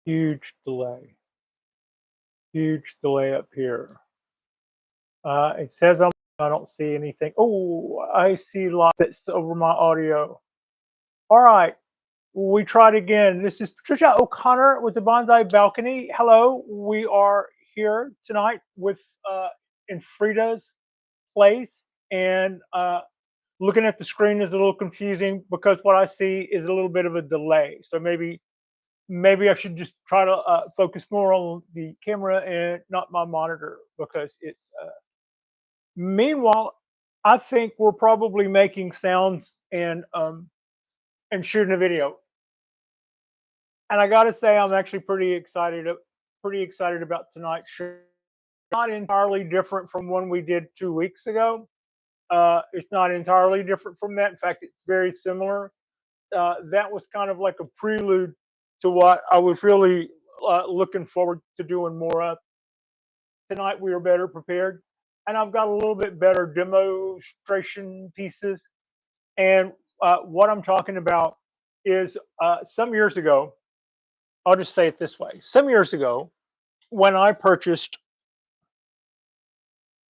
Huge delay. Huge delay up here. It says I don't see anything. Oh, I see lots over my audio. All right, we tried again. This is Patricia O'Connor with the Bonsai Balcony. Hello, we are here tonight with in Frida's place, and looking at the screen is a little confusing because what I see is a little bit of a delay. So maybe I should just try to focus more on the camera and not my monitor because it's. Meanwhile, I think we're probably making sounds and shooting a video. And I got to say, I'm actually pretty excited about tonight's show. Not entirely different from one we did 2 weeks ago. It's not entirely different from that. In fact, it's very similar. That was kind of like a prelude to what I was really looking forward to doing more of. Tonight we are better prepared, and I've got a little bit better demonstration pieces. And what I'm talking about is some years ago, I'll just say it this way. Some years ago, when I purchased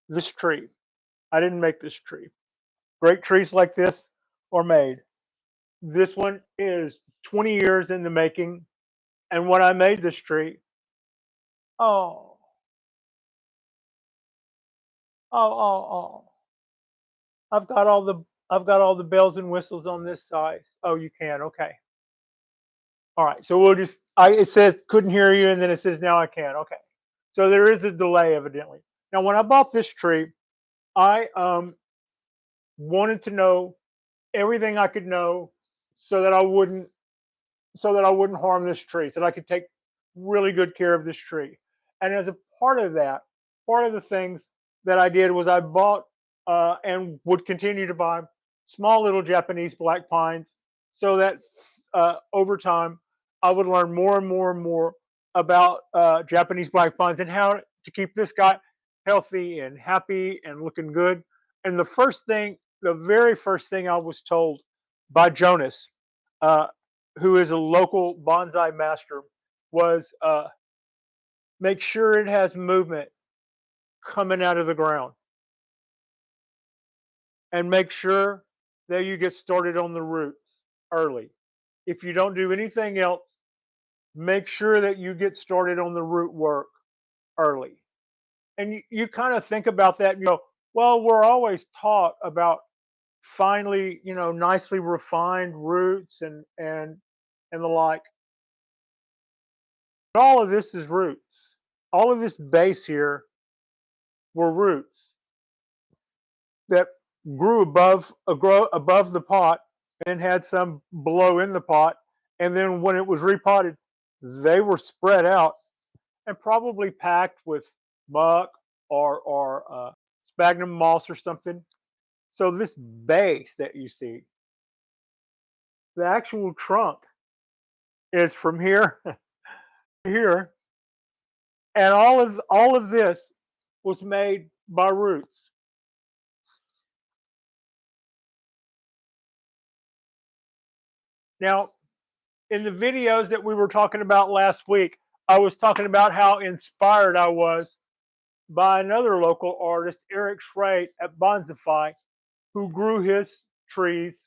this tree, I didn't make this tree. Great trees like this are made. This one is 20 years in the making. And when I made this tree, oh, oh. I've got all the bells and whistles on this side. Oh, you can. Okay. All right. So we'll just it says couldn't hear you, and then it says now I can. Okay. So there is a delay evidently. Now when I bought this tree, I wanted to know everything I could know so that I wouldn't harm this tree, so that I could take really good care of this tree. And as a part of that, part of the things that I did was I bought and would continue to buy small little Japanese black pines, so that over time I would learn more and more and more about Japanese black pines and how to keep this guy healthy and happy and looking good. And the very first thing I was told by Jonas, uh, who is a local bonsai master, was make sure it has movement coming out of the ground, and make sure that you get started on the roots early. If you don't do anything else, make sure that you get started on the root work early. And you kind of think about that and you go, well, we're always taught about finely, nicely refined roots and the like. But all of this is roots. All of this base here were roots that grew above the pot and had some below in the pot. And then when it was repotted, they were spread out and probably packed with muck or sphagnum moss or something. So this base that you see, the actual trunk is from here to here, and all of this was made by roots. Now, in the videos that we were talking about last week, I was talking about how inspired I was by another local artist, Eric Schreit at Bonsai, who grew his trees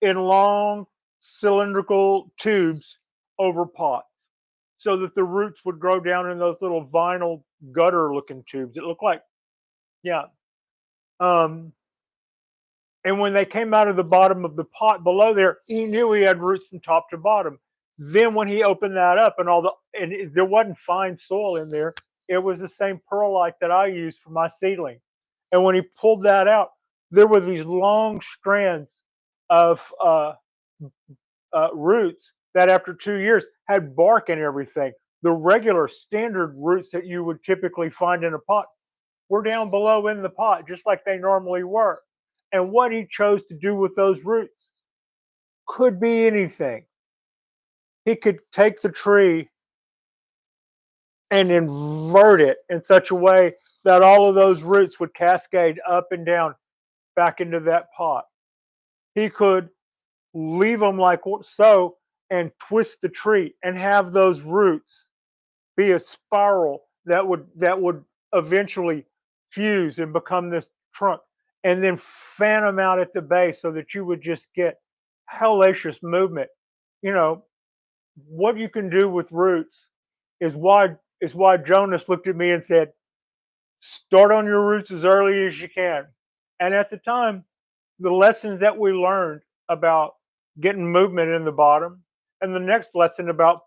in long cylindrical tubes over pots so that the roots would grow down in those little vinyl gutter looking tubes. It looked like, yeah. Um, and when they came out of the bottom of the pot below there, he knew he had roots from top to bottom. Then when he opened that up there wasn't fine soil in there, it was the same perlite that I used for my seedling. And when he pulled that out, there were these long strands of roots that after 2 years had bark and everything. The regular standard roots that you would typically find in a pot were down below in the pot, just like they normally were. And what he chose to do with those roots could be anything. He could take the tree and invert it in such a way that all of those roots would cascade up and down back into that pot. He could leave them like so and twist the tree and have those roots be a spiral that would eventually fuse and become this trunk, and then fan them out at the base so that you would just get hellacious movement. You know what you can do with roots is why Jonas looked at me and said, "Start on your roots as early as you can." And at the time, the lessons that we learned about getting movement in the bottom, and the next lesson about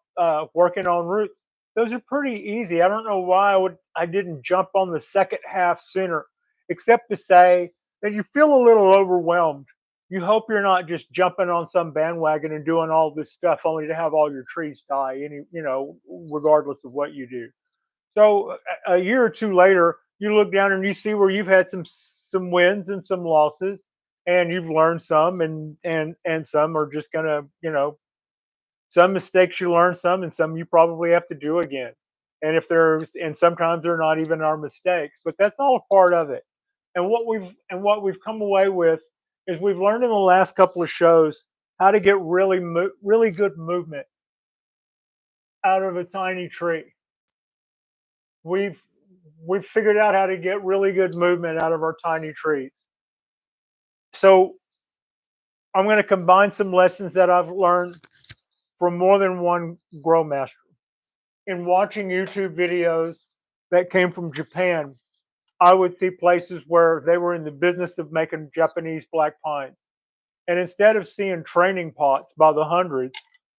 working on roots, those are pretty easy. I don't know why I didn't jump on the second half sooner, except to say that you feel a little overwhelmed. You hope you're not just jumping on some bandwagon and doing all this stuff only to have all your trees die. Regardless of what you do. So a year or two later, you look down and you see where you've had some wins and some losses, and you've learned some, and some are just gonna, some mistakes you learn some, and some you probably have to do again. And sometimes they're not even our mistakes, but that's all a part of it. And what we've come away with is we've learned in the last couple of shows how to get really good movement out of a tiny tree. We've we've figured out how to get really good movement out of our tiny trees. So I'm going to combine some lessons that I've learned from more than one grow master. In watching YouTube videos that came from Japan, I would see places where they were in the business of making Japanese black pine. And instead of seeing training pots by the hundreds,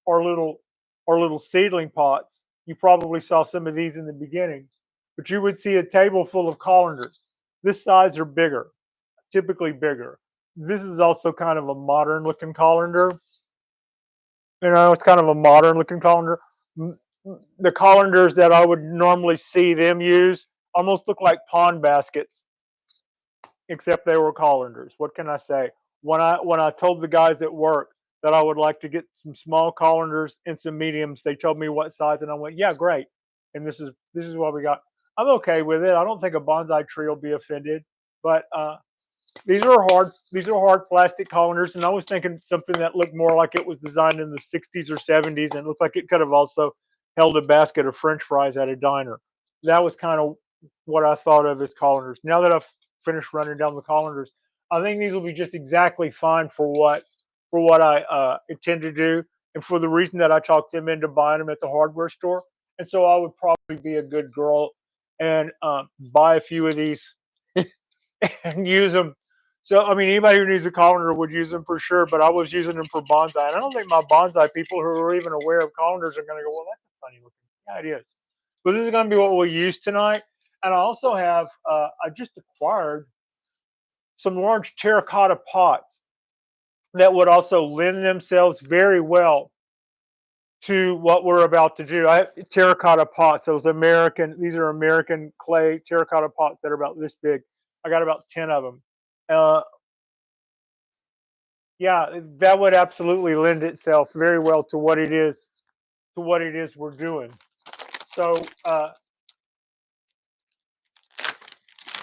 or little seedling pots, you probably saw some of these in the beginning, but you would see a table full of colanders. This size or bigger, typically bigger. This is also kind of a modern looking colander. It's kind of a modern looking colander. The colanders that I would normally see them use almost look like pond baskets, except they were colanders. What can I say? When I told the guys at work that I would like to get some small colanders and some mediums, they told me what size, and I went, "Yeah, great." And this is what we got. I'm okay with it. I don't think a bonsai tree will be offended, but these are hard plastic colanders, and I was thinking something that looked more like it was designed in the '60s or '70s, and looked like it could have also held a basket of French fries at a diner. That was kind of what I thought of as colanders. Now that I've finished running down the colanders, I think these will be just exactly fine for what I intend to do, and for the reason that I talked them into buying them at the hardware store. And so I would probably be a good girl and buy a few of these and use them. So, I mean, anybody who needs a colander would use them for sure, but I was using them for bonsai. And I don't think my bonsai people who are even aware of colanders are going to go, "Well, that's a funny looking." Yeah, it is. But this is going to be what we'll use tonight. And I also have, I just acquired some large terracotta pots that would also lend themselves very well to what we're about to do. I have terracotta pots. These are American clay terracotta pots that are about this big. I got about 10 of them. Uh, yeah, that would absolutely lend itself very well to what it is we're doing. So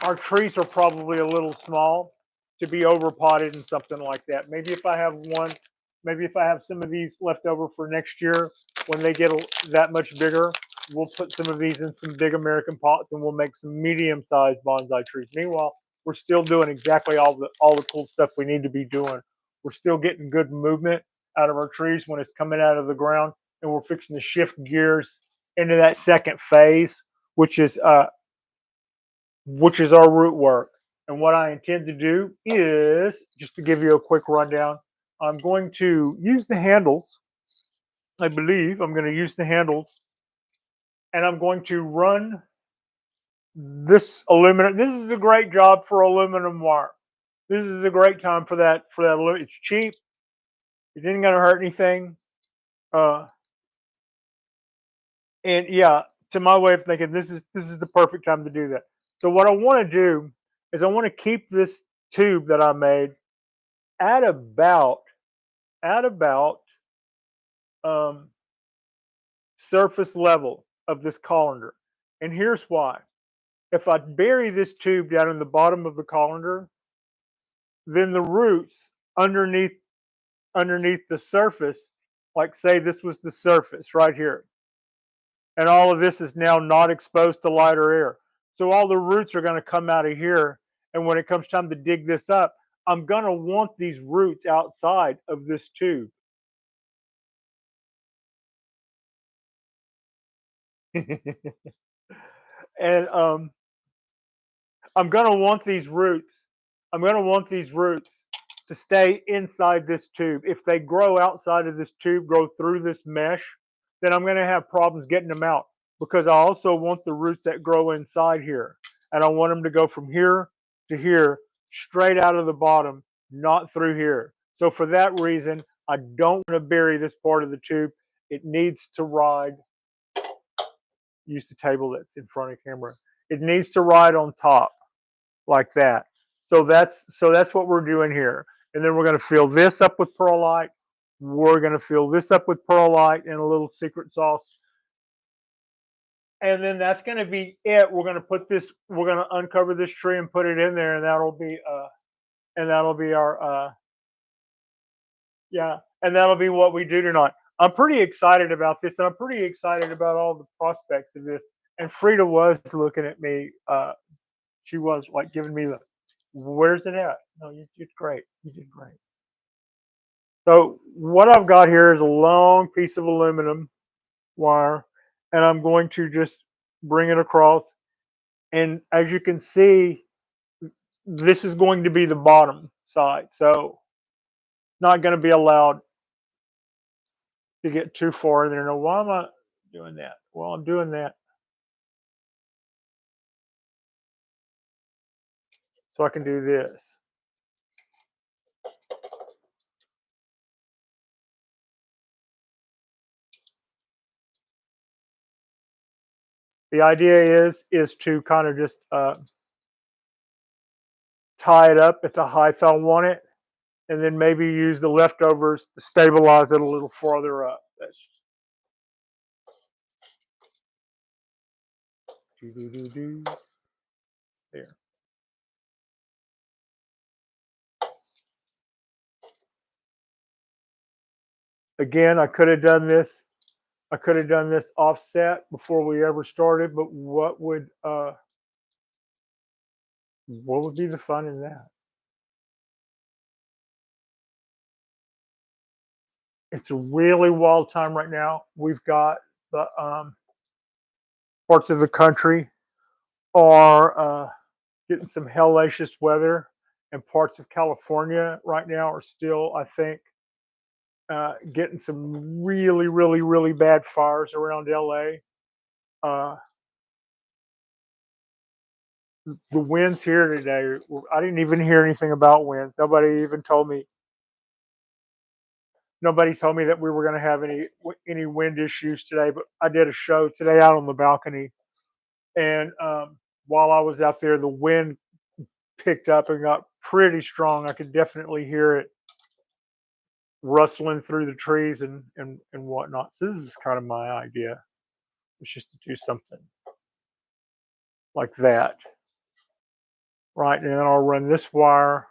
our trees are probably a little small to be over potted in something like that. Maybe if I have some of these left over for next year, when they get that much bigger, we'll put some of these in some big American pots, and we'll make some medium-sized bonsai trees. Meanwhile, we're still doing exactly all the cool stuff we need to be doing. We're still getting good movement out of our trees when it's coming out of the ground, and we're fixing to shift gears into that second phase, which is our root work. And what I intend to do is, just to give you a quick rundown, I'm going to use the handles. I believe I'm going to use the handles, and I'm going to run this aluminum. This is a great job for aluminum wire. This is a great time for that. It's cheap. It isn't going to hurt anything. Uh, and yeah, to my way of thinking, this is the perfect time to do that. So what I want to do is I want to keep this tube that I made at about um, surface level of this colander. And here's why. If I bury this tube down in the bottom of the colander, then the roots underneath the surface, like say this was the surface right here, And all of this is now not exposed to light or air. So all the roots are going to come out of here. And when it comes time to dig this up, I'm going to want these roots outside of this tube. And I'm going to want these roots. I'm going to want these roots to stay inside this tube. If they grow outside of this tube, grow through this mesh, then I'm going to have problems getting them out, because I also want the roots that grow inside here. And I want them to go from here to here, straight out of the bottom, not through here. So for that reason, I don't want to bury this part of the tube. It needs to ride. Use the table that's in front of camera. It needs to ride on top like that. So that's what we're doing here. And then we're going to fill this up with perlite. We're going to fill this up with perlite and a little secret sauce. And then that's going to be it. We're going to put this, we're going to uncover this tree and put it in there, and that'll be our yeah, and that'll be what we do tonight. I'm pretty excited about this, and I'm pretty excited about all the prospects of this. And Frida was looking at me. She was like giving me the, where's it at? No, you did great. You did great. So what I've got here is a long piece of aluminum wire, and I'm going to just bring it across. And as you can see, this is going to be the bottom side. So not going to be allowed to get too far in there. Now, why am I doing that? Well, I'm doing that so I can do this. The idea is to kind of just tie it up at the height I want it, and then maybe use the leftovers to stabilize it a little farther up. That's there. Again, I could have done this. I could have done this offset before we ever started, but what would be the fun in that? It's a really wild time right now. We've got the parts of the country are getting some hellacious weather, and parts of California right now are still, I think, getting some really, really, really bad fires around LA. Uh, the winds here today, I didn't even hear anything about winds. Nobody even told me. Nobody told me that we were going to have any wind issues today. But I did a show today out on the balcony, and while I was out there, the wind picked up and got pretty strong. I could definitely hear it rustling through the trees and whatnot. So this is kind of my idea. It's just to do something like that. Right, and then I'll run this wire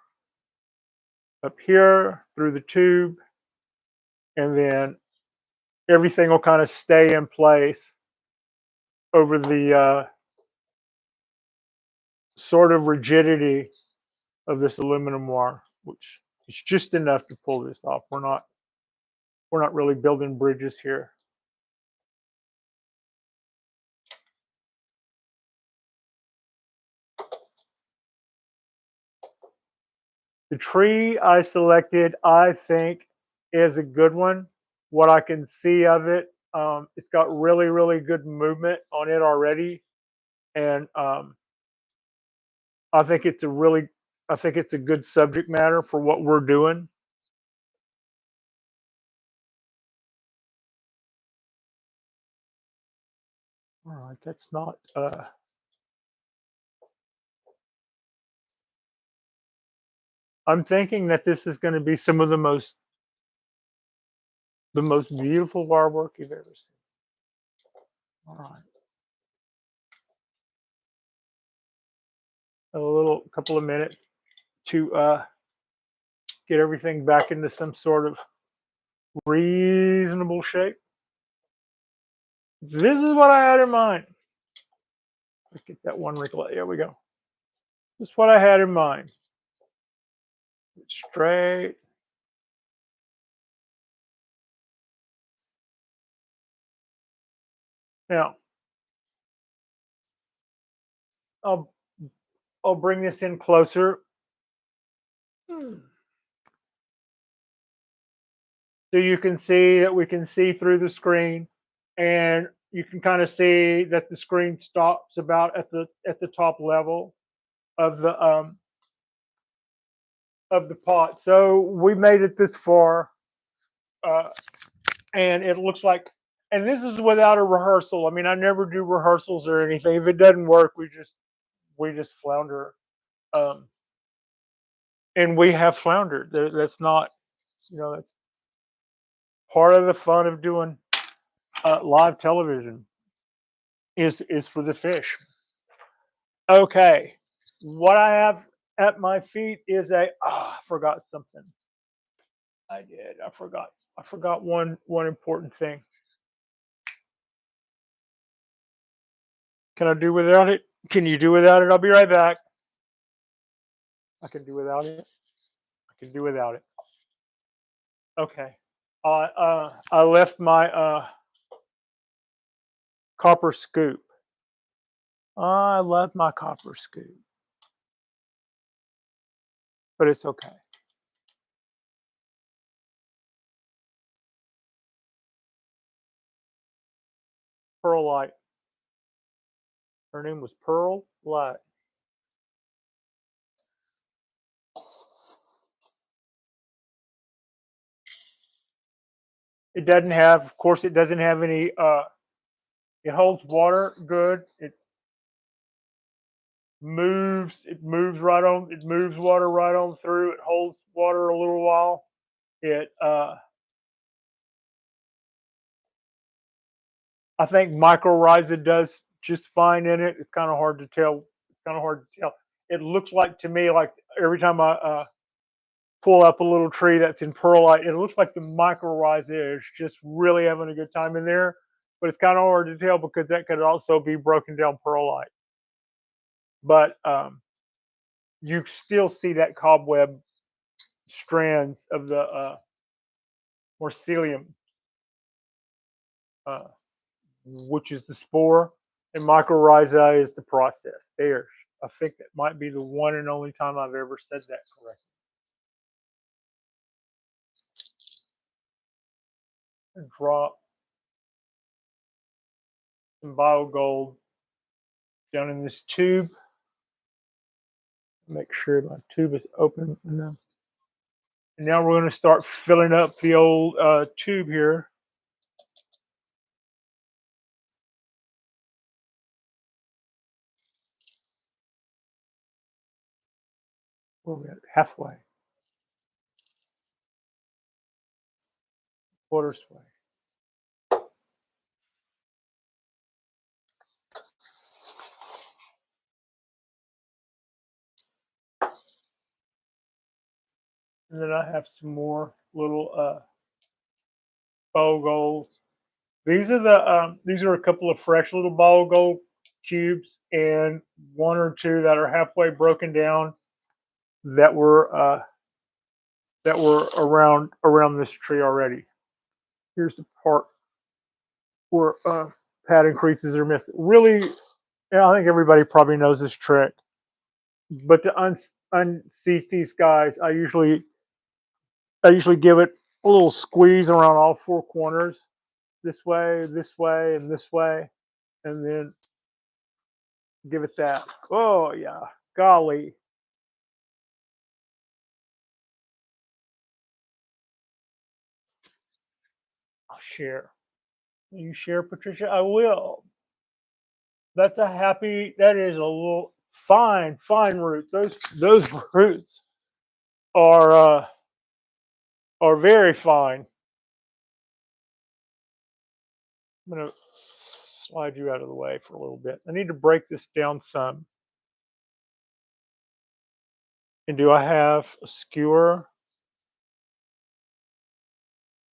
up here through the tube, and then everything will kind of stay in place over the sort of rigidity of this aluminum wire, which is just enough to pull this off. We're not really building bridges here. The tree I selected, I think, is a good one. What I can see of it, it's got really, really good movement on it already, and I think it's a really, I think it's a good subject matter for what we're doing. All right, that's not. I'm thinking that this is going to be some of the most beautiful artwork you've ever seen. All right, a little couple of minutes to get everything back into some sort of reasonable shape. This is what I had in mind. Let's get that one wrinkle. There we go. This is what I had in mind. Straight. Now, I'll I'll bring this in closer. So you can see that we can see through the screen, and you can kind of see that the screen stops about at the top level of the pot. So we made it this far, uh, and it looks like. And this is without a rehearsal. I mean, I never do rehearsals or anything. If it doesn't work, we just flounder. Um, and we have floundered. That's not, that's part of the fun of doing live television is for the fish. Okay, what I have at my feet is I forgot something. I did. I forgot. I forgot one important thing. Can I do without it? Can you do without it? I'll be right back. I can do without it. I can do without it. Okay. I left my copper scoop. I left my copper scoop, but it's okay. Pearl Light. Her name was Pearl Light. It doesn't have, of course, it doesn't have any. It holds water good. It moves right on. It moves water right on through. It holds water a little while. It I think mycorrhiza does just fine in it. It's kind of hard to tell. It's kind of hard to tell. It looks like to me like every time I pull up a little tree that's in perlite, it looks like the mycorrhiza is just really having a good time in there. But it's kind of hard to tell because that could also be broken down perlite. But you still see that cobweb strands of the mycelium, uh, which is the spore, and mycorrhiza is the process. There, I think that might be the one and only time I've ever said that correctly. And drop some biogold down in this tube. Make sure my tube is open enough. And now we're going to start filling up the old tube here. We're at halfway, quarters way. And then I have some more little ball goals. These are a couple of fresh little ball gold cubes, and one or two that are halfway broken down that were around this tree already. Here's the part where pattern creases are missed. Really, I think everybody probably knows this trick, but to unseat these guys, I usually give it a little squeeze around all four corners, this way, and this way, and then give it that. Oh yeah, golly. I'll share. You share, Patricia? I will. That's a happy. That is a little fine root. Those roots are very fine. I'm gonna slide you out of the way for a little bit. I need to break this down some. And do I have a skewer?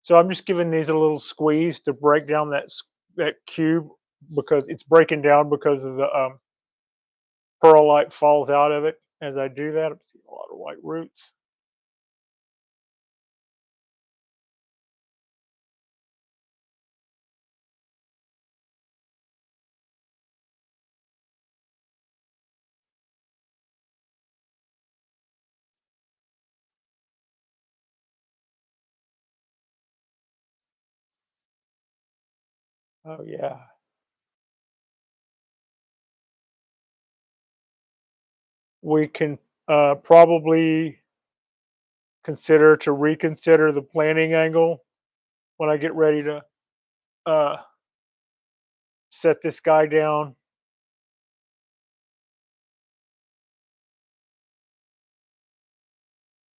So I'm just giving these a little squeeze to break down that cube because it's breaking down because of the perlite falls out of it as I do that. I'm seeing a lot of white roots. Oh yeah. We can probably reconsider the planting angle when I get ready to uh, set this guy down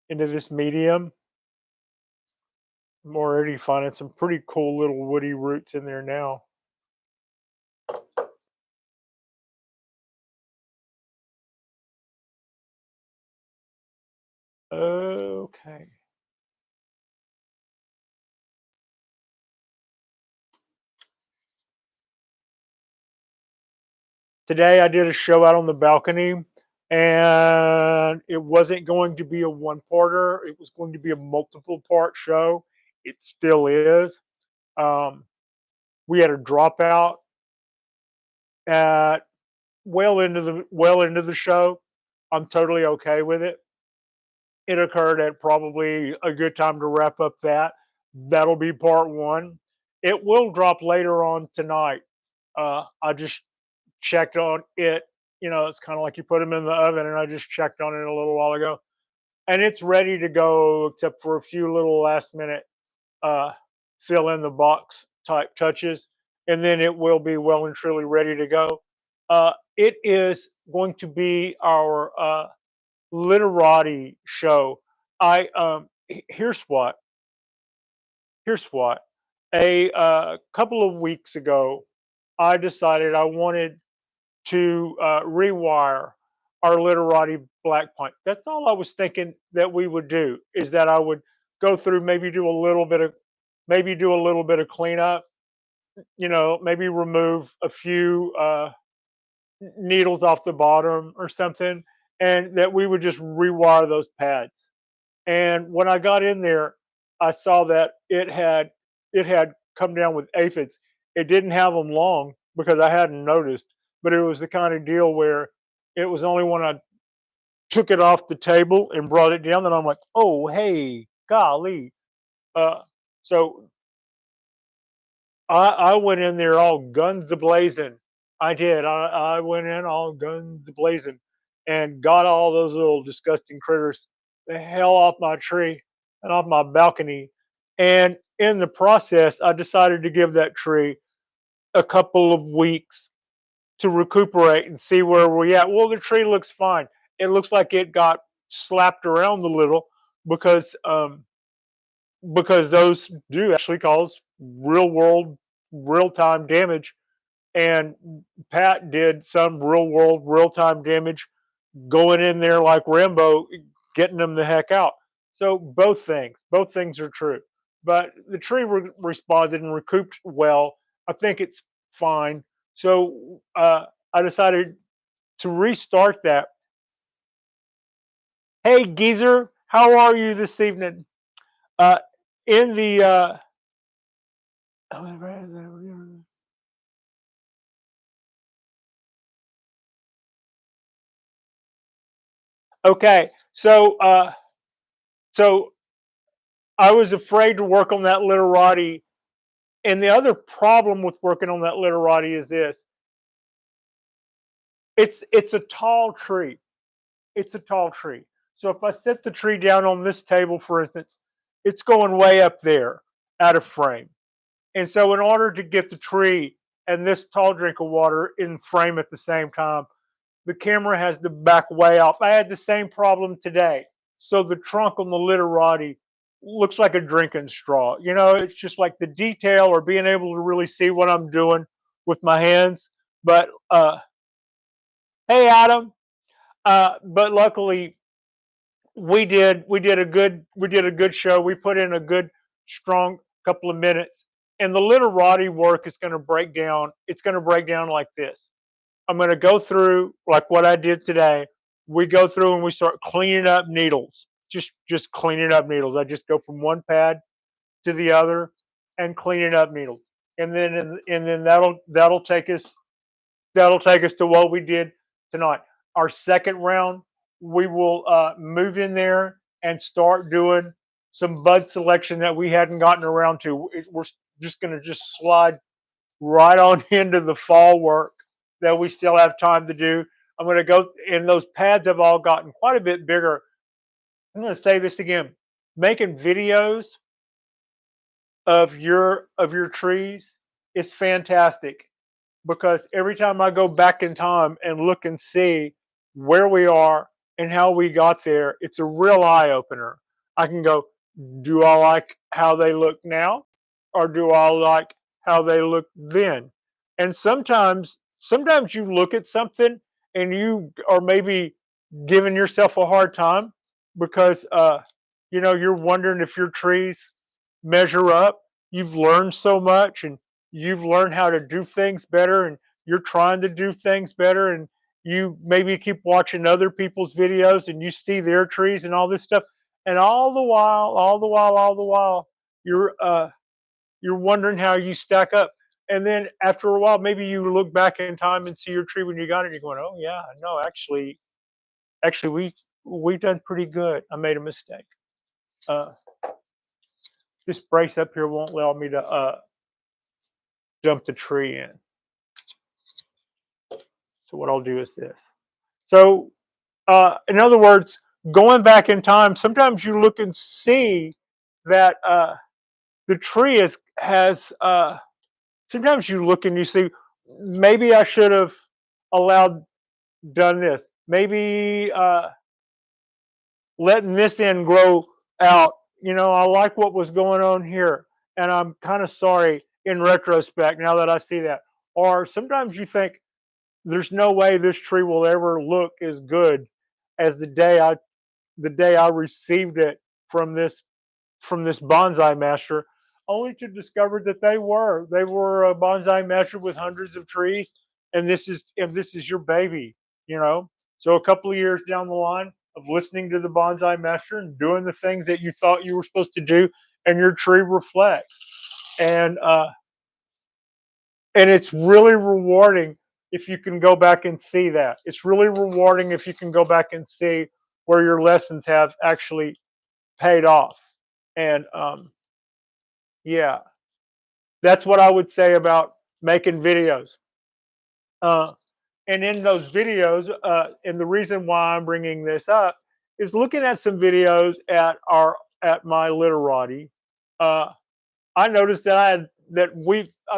into this medium. I'm already finding some pretty cool little woody roots in there now. Okay. Today I did a show out on the balcony, and it wasn't going to be a one-parter. It was going to be a multiple-part show. It still is. Um, we had a dropout at well into the show. I'm totally okay with it. It occurred at probably a good time to wrap up that. That'll be part one. It will drop later on tonight. I just checked on it. It's kind of like you put them in the oven, and I just checked on it a little while ago, and it's ready to go, except for a few little last minute uh, fill in the box type touches, and then it will be well and truly ready to go. It is going to be our literati show. I here's what a couple of weeks ago I decided I wanted to rewire our literati black punch. That's all I was thinking that we would do, is that I would go through, maybe do a little bit of cleanup, maybe remove a few needles off the bottom or something, and that we would just rewire those pads. And when I got in there, I saw that it had come down with aphids. It didn't have them long because I hadn't noticed, but it was the kind of deal where it was only when I took it off the table and brought it down that I'm like, oh hey, golly. Uh, so I went in there all guns a blazing. I did. I went in all guns a blazing and got all those little disgusting critters the hell off my tree and off my balcony. And in the process, I decided to give that tree a couple of weeks to recuperate and see where we're at. Well, the tree looks fine. It looks like it got slapped around a little because those do actually cause real world, real time damage. And Pat did some real world, real time damage going in there like Rambo, getting them the heck out. So both things are true. But the tree responded and recouped well. I think it's fine. So I decided to restart that. Hey, geezer, how are you this evening? Uh, in the okay, so I was afraid to work on that literati. And the other problem with working on that literati is this: it's a tall tree. It's a tall tree. So if I set the tree down on this table, for instance, it's going way up there, out of frame. And so in order to get the tree and this tall drink of water in frame at the same time, the camera has to back way off. I had the same problem today. So the trunk on the literati looks like a drinking straw. It's just like the detail or being able to really see what I'm doing with my hands. But hey, Adam. But luckily, we did a good show. We put in a good strong couple of minutes, And the literati work is going to break down. It's going to break down like this. I'm going to go through like what I did today. We go through and we start cleaning up needles. Just cleaning up needles. I just go from one pad to the other and cleaning up needles. And then that'll take us to what we did tonight. Our second round, we will move in there and start doing some bud selection that we hadn't gotten around to. We're just going to just slide right on into the fall work that we still have time to do. I'm going to go, and those pads have all gotten quite a bit bigger. I'm going to say this again: making videos of your trees is fantastic, because every time I go back in time and look and see where we are and how we got there, it's a real eye opener. I can go, do I like how they look now, or do I like how they look then? And sometimes you look at something and you are maybe giving yourself a hard time because you're wondering if your trees measure up. You've learned so much, and you've learned how to do things better, and you're trying to do things better, and you maybe keep watching other people's videos and you see their trees and all this stuff, and all the while you're wondering how you stack up. And then after a while, maybe you look back in time and see your tree when you got it, and you're going, oh yeah, no, actually we done pretty good. I made a mistake. uh this brace up here won't allow me to dump the tree in. So what I'll do is this. So in other words, going back in time, sometimes you look and see that the tree has. Sometimes you look and you see, maybe I should have allowed done this. Maybe letting this end grow out. I like what was going on here, and I'm kind of sorry in retrospect now that I see that. Or sometimes you think, there's no way this tree will ever look as good as the day I received it from this bonsai master, only to discover that they were a bonsai master with hundreds of trees, and this is your baby, you know. So a couple of years down the line of listening to the bonsai master and doing the things that you thought you were supposed to do, and your tree reflects, and it's really rewarding if you can go back and see that. It's really rewarding if you can go back and see where your lessons have actually paid off. And yeah, that's what I would say about making videos. Uh, and in those videos, and the reason why I'm bringing this up is looking at some videos at my literati. Uh, I noticed that I've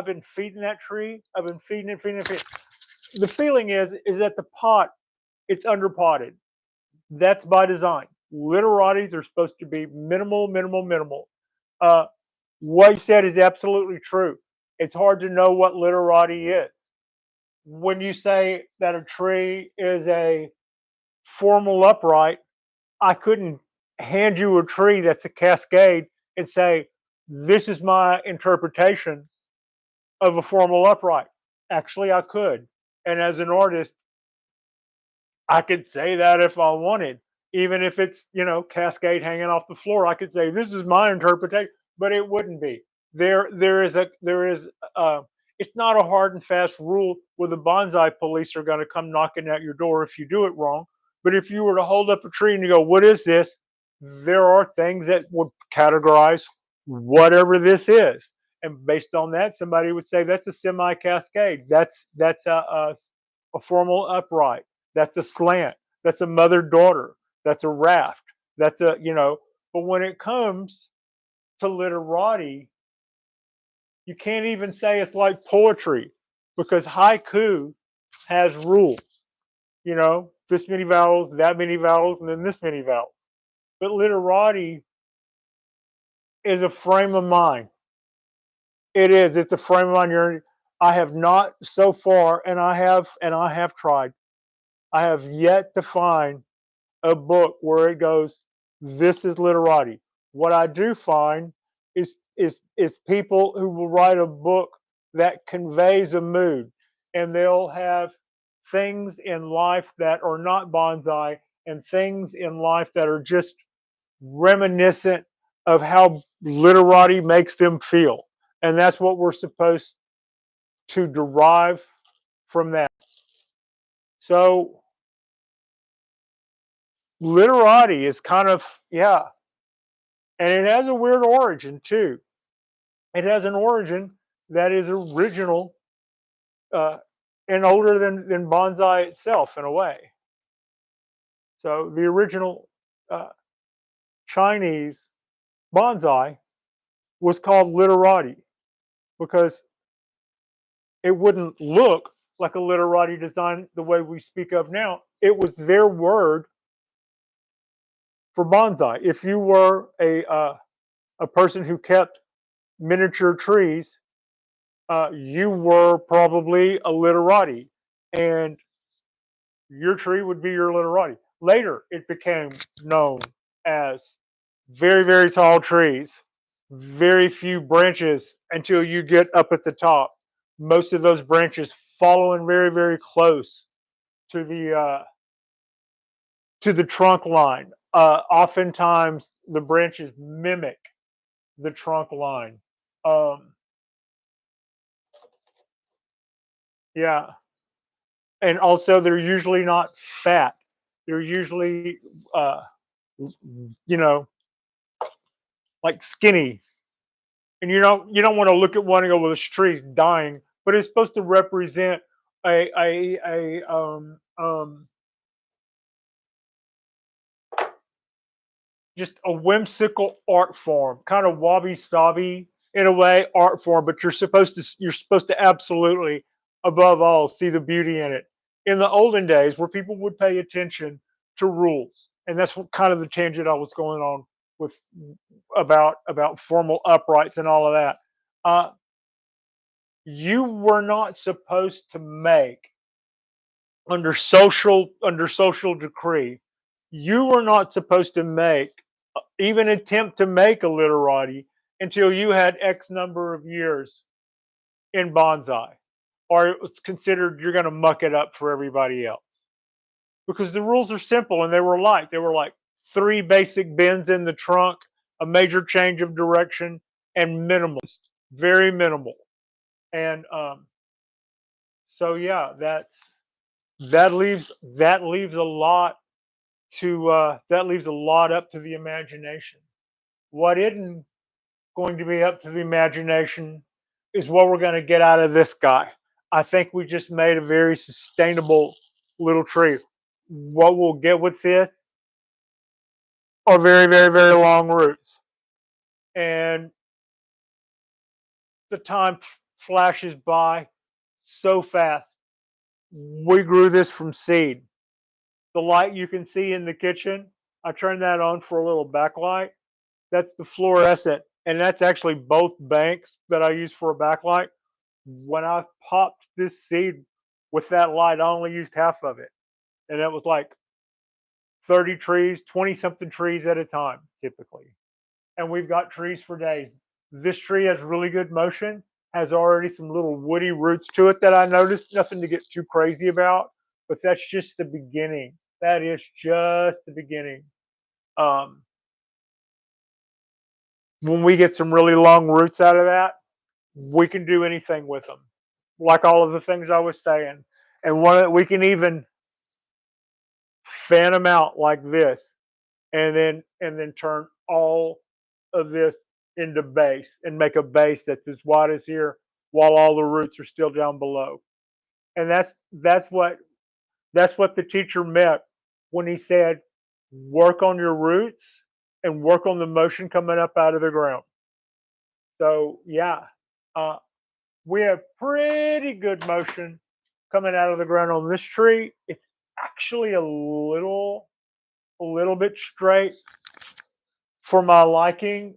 been feeding that tree. I've been feeding it, feeding it, feeding it. The feeling is that the pot, it's underpotted. That's by design. Literatis are supposed to be minimal, minimal, minimal. Uh, what you said is absolutely true. It's hard to know what literati is. When you say that a tree is a formal upright, I couldn't hand you a tree that's a cascade and say, this is my interpretation of a formal upright. Actually, I could. And as an artist, I could say that if I wanted, even if it's, cascade hanging off the floor. I could say this is my interpretation, but it wouldn't be. There is it's not a hard and fast rule where the bonsai police are going to come knocking at your door if you do it wrong. But if you were to hold up a tree and you go, "What is this?" There are things that would categorize whatever this is, and based on that, somebody would say that's a semi-cascade. That's a formal upright. That's a slant. That's a mother-daughter. That's a raft. That's. But when it comes to literati, you can't even say it's like poetry, because haiku has rules. This many vowels, that many vowels, and then this many vowels. But literati is a frame of mind. It is. It's a frame of mind. I have not so far, and I have tried. I have yet to find a book where it goes, this is literati. What I do find is is people who will write a book that conveys a mood, and they'll have things in life that are not bonsai and things in life that are just reminiscent of how literati makes them feel. And that's what we're supposed to derive from that. So literati is kind of, yeah, and it has a weird origin too. It has an origin that is original uh, and older than bonsai itself in a way. So the original uh, Chinese bonsai was called literati because it wouldn't look like a literati design the way we speak of now. It was their word for bonsai. If you were a person who kept miniature trees, you were probably a literati, and your tree would be your literati. Later, it became known as very, very tall trees, very few branches until you get up at the top. Most of those branches following very, very close to the trunk line. Oftentimes, the branches mimic the trunk line. Um, yeah, and also they're usually not fat. They're usually, uh, you know, like skinny, and you don't want to look at one and go, well, this tree's dying, but it's supposed to represent a just a whimsical art form, kind of wabi sabi in a way art form, but you're supposed to absolutely, above all, see the beauty in it. In the olden days, where people would pay attention to rules, and that's what kind of the tangent I was going on with about formal uprights and all of that. Uh, you were not supposed to make under social decree. You were not supposed to make even attempt to make a literati until you had X number of years in bonsai, or it was considered you're going to muck it up for everybody else. Because the rules are simple and they were like three basic bends in the trunk, a major change of direction, and minimalist, very minimal. And so yeah, that leaves a lot up to the imagination. What isn't going to be up to the imagination is what we're going to get out of this guy. I think we just made a very sustainable little tree. What we'll get with this are very, very, very long roots. And the time flashes by so fast. We grew this from seed. The light you can see in the kitchen, I turned that on for a little backlight. That's the fluorescent, and that's actually both banks that I use for a backlight. When I popped this seed with that light, I only used half of it, and it was like 30 trees, 20 something trees at a time, typically. And we've got trees for days. This tree has really good motion, has already some little woody roots to it that I noticed. Nothing to get too crazy about, but that's just the beginning. That is just the beginning. Um, when we get some really long roots out of that, we can do anything with them, like all of the things I was saying. And we can even fan them out like this, and then turn all of this into base and make a base that's as wide as here, while all the roots are still down below. And that's what the teacher meant when he said, work on your roots and work on the motion coming up out of the ground. So yeah, uh, we have pretty good motion coming out of the ground on this tree. It's actually a little bit straight for my liking,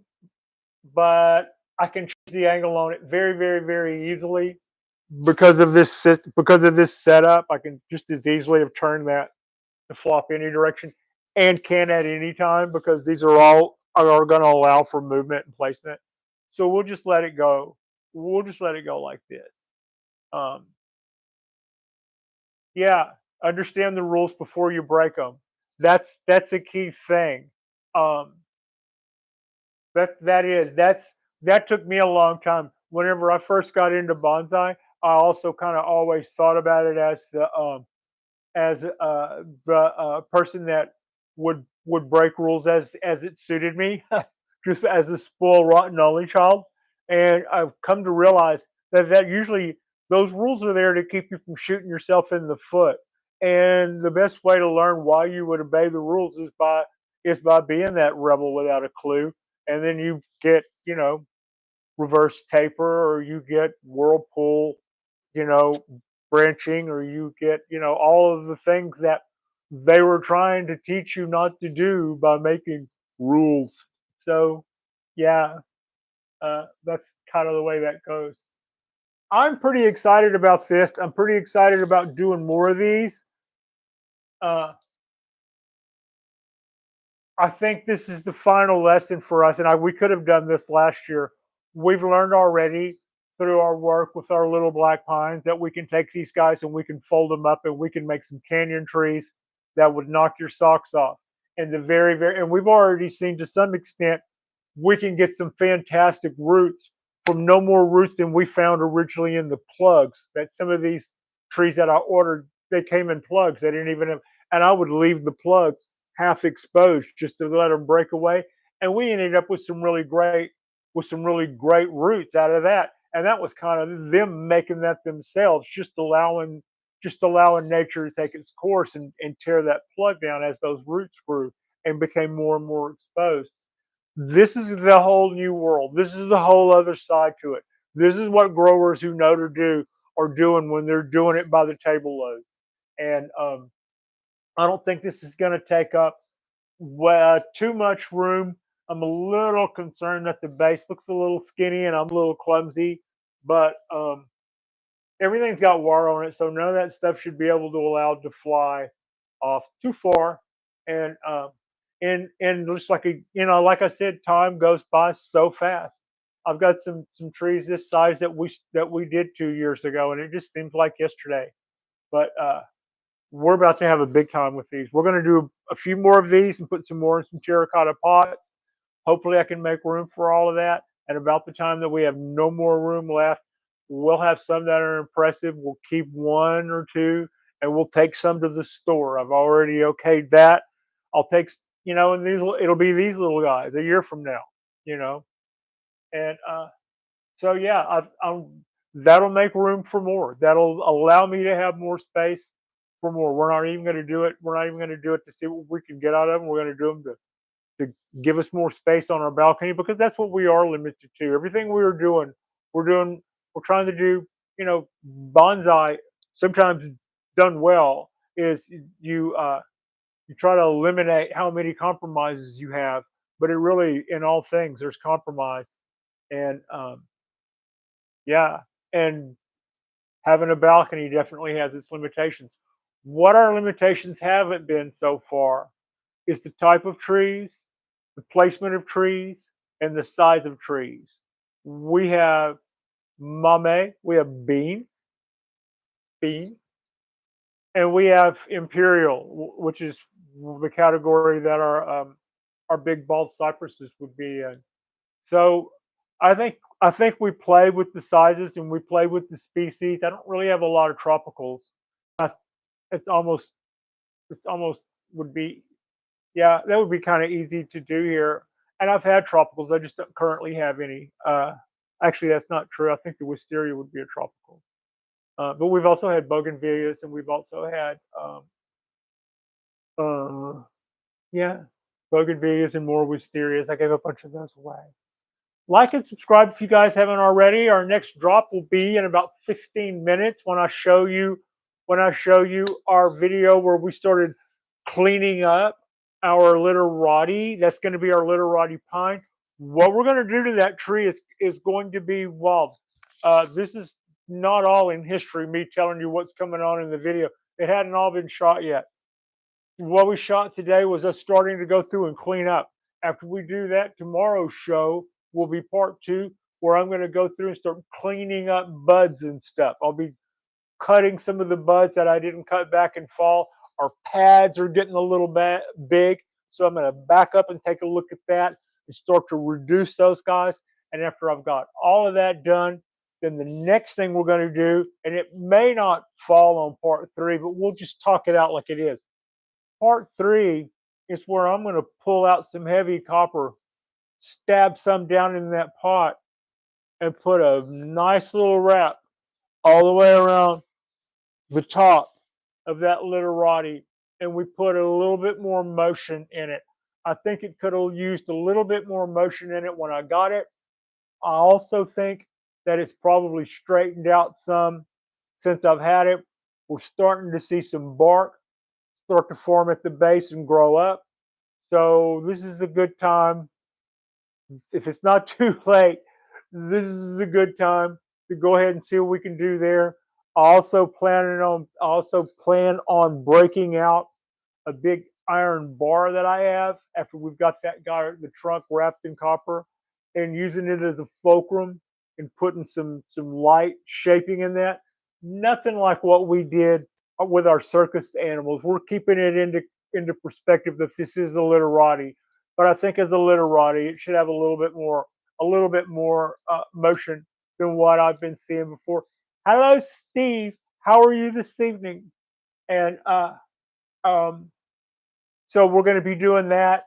but I can change the angle on it very, very, very easily because of this setup. I can just as easily have turned that to flop any direction, and can at any time, because these are going to allow for movement and placement. So we'll just let it go. We'll just let it go like this. Um, yeah, understand the rules before you break them. That's a key thing. Um, that took me a long time. Whenever I first got into bonsai, I also kind of always thought about it as the person that would break rules as it suited me, just as a spoiled, rotten only child. And I've come to realize that usually those rules are there to keep you from shooting yourself in the foot. And the best way to learn why you would obey the rules is by being that rebel without a clue. And then you get reverse taper, or you get whirlpool, you know, branching, or you get, all of the things that they were trying to teach you not to do by making rules. So, yeah, that's kind of the way that goes. I'm pretty excited about this. I'm pretty excited about doing more of these. Uh, I think this is the final lesson for us, and we could have done this last year. We've learned already through our work with our little black pines that we can take these guys and we can fold them up and we can make some canyon trees that would knock your socks off. And and we've already seen to some extent we can get some fantastic roots from no more roots than we found originally in the plugs. That some of these trees that I ordered, they came in plugs. They didn't even have, and I would leave the plugs half exposed just to let them break away. And we ended up with some really great roots out of that. And that was kind of them making that themselves, just allowing nature to take its course and tear that plug down as those roots grew and became more and more exposed. This is the whole new world. This is the whole other side to it. This is what growers who know to do are doing when they're doing it by the table load. And I don't think this is going to take up too much room. I'm a little concerned that the base looks a little skinny and I'm a little clumsy, but everything's got wire on it, so none of that stuff should be able to allow it to fly off too far. And and just like I said, time goes by so fast. I've got some trees this size that we did 2 years ago, and it just seems like yesterday. But we're about to have a big time with these. We're going to do a few more of these and put some more in some terracotta pots. Hopefully, I can make room for all of that. And about the time that we have no more room left, we'll have some that are impressive. We'll keep one or two, and we'll take some to the store. I've already okayed that. I'll take, and it'll be these little guys a year from now, you know. And so yeah, that'll make room for more. That'll allow me to have more space for more. We're not even going to do it. We're not even going to do it to see what we can get out of them. We're going to do them to give us more space on our balcony, because that's what we are limited to. Everything we're doing, we're trying to do, bonsai sometimes done well is you try to eliminate how many compromises you have, but it really, in all things, there's compromise. And yeah, and having a balcony definitely has its limitations. What our limitations haven't been so far is the type of trees, the placement of trees, and the size of trees. We have mame, we have bean, and we have imperial, which is the category that our big bald cypresses would be in. So I think we play with the sizes and we play with the species. I don't really have a lot of tropicals. I, it's almost it's almost would be, yeah, that would be kind of easy to do here. And I've had tropicals. I just don't currently have any. Actually, that's not true. I think the wisteria would be a tropical. But we've also had bougainvilleas, and we've also had uh, yeah, bougainvilleas and more wisterias. I gave a bunch of those away. Like and subscribe if you guys haven't already. Our next drop will be in about 15 minutes when I show you our video where we started cleaning up our literati. That's going to be our literati pine. What we're going to do to that tree is going to be wild. This is not all in history, me telling you what's coming on in the video. It hadn't all been shot yet. What we shot today was us starting to go through and clean up. After we do that, tomorrow's show will be part two, where I'm going to go through and start cleaning up buds and stuff. I'll be cutting some of the buds that I didn't cut back in fall. Our pads are getting a little bit big, so I'm going to back up and take a look at that and start to reduce those guys. And after I've got all of that done, then the next thing we're going to do, and it may not fall on part three, but we'll just talk it out like it is. Part three is where I'm going to pull out some heavy copper, stab some down in that pot, and put a nice little wrap all the way around the top of that literati, and we put a little bit more motion in it. I think it could have used a little bit more motion in it when I got it. I also think that it's probably straightened out some since I've had it. We're starting to see some bark start to form at the base and grow up. So this is a good time. If it's not too late, this is a good time to go ahead and see what we can do there. I also plan on breaking out a big iron bar that I have after we've got that guy the trunk wrapped in copper, and using it as a fulcrum and putting some light shaping in that. Nothing like what we did with our circus animals. We're keeping it into perspective that this is a literati, but I think as a literati, it should have a little bit more motion than what I've been seeing before. Hello, Steve. How are you this evening? And um, so we're going to be doing that.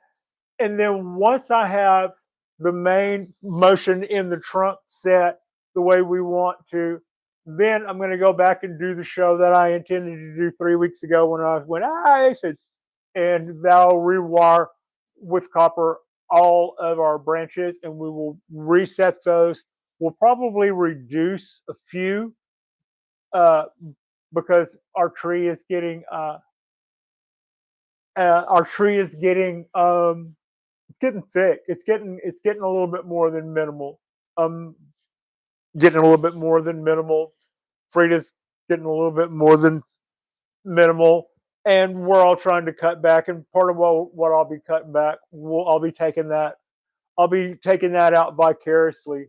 And then once I have the main motion in the trunk set the way we want to, then I'm going to go back and do the show that I intended to do 3 weeks ago when I went aphids, and that'll rewire with copper all of our branches, and we will reset those. We'll probably reduce a few uh, because our tree is getting thick. It's getting a little bit more than minimal. Um, Getting a little bit more than minimal. Frida's getting a little bit more than minimal, and we're all trying to cut back. And part of what I'll be cutting back, I'll be taking that. I'll be taking that out vicariously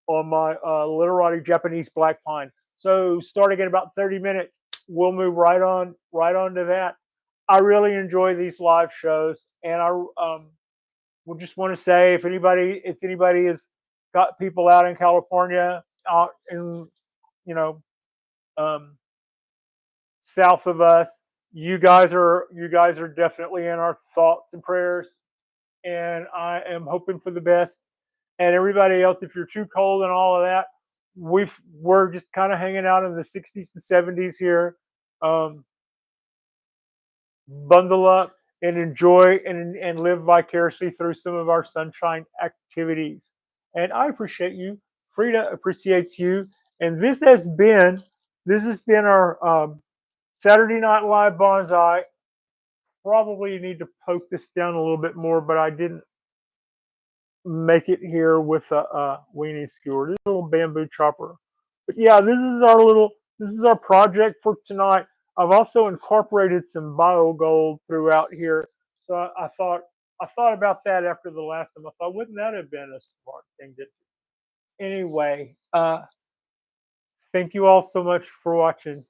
on my literati Japanese black pine. So starting in about 30 minutes, we'll move right on to that. I really enjoy these live shows, and I we just want to say if anybody has got people out in California, out in you know um, south of us, you guys are definitely in our thoughts and prayers, and I am hoping for the best. And everybody else, if you're too cold and all of that, we're just kind of hanging out in the 60s and 70s here. Um, Bundle up and enjoy and live vicariously through some of our sunshine activities. And I appreciate you. Frida appreciates you. And this has been our Saturday Night Live bonsai. Probably need to poke this down a little bit more, but I didn't make it here with a weenie skewer. This little bamboo chopper. But yeah, this is our project for tonight. I've also incorporated some bio gold throughout here. So I thought about that after the last time. I thought, wouldn't that have been a smart thing to do? Anyway, thank you all so much for watching.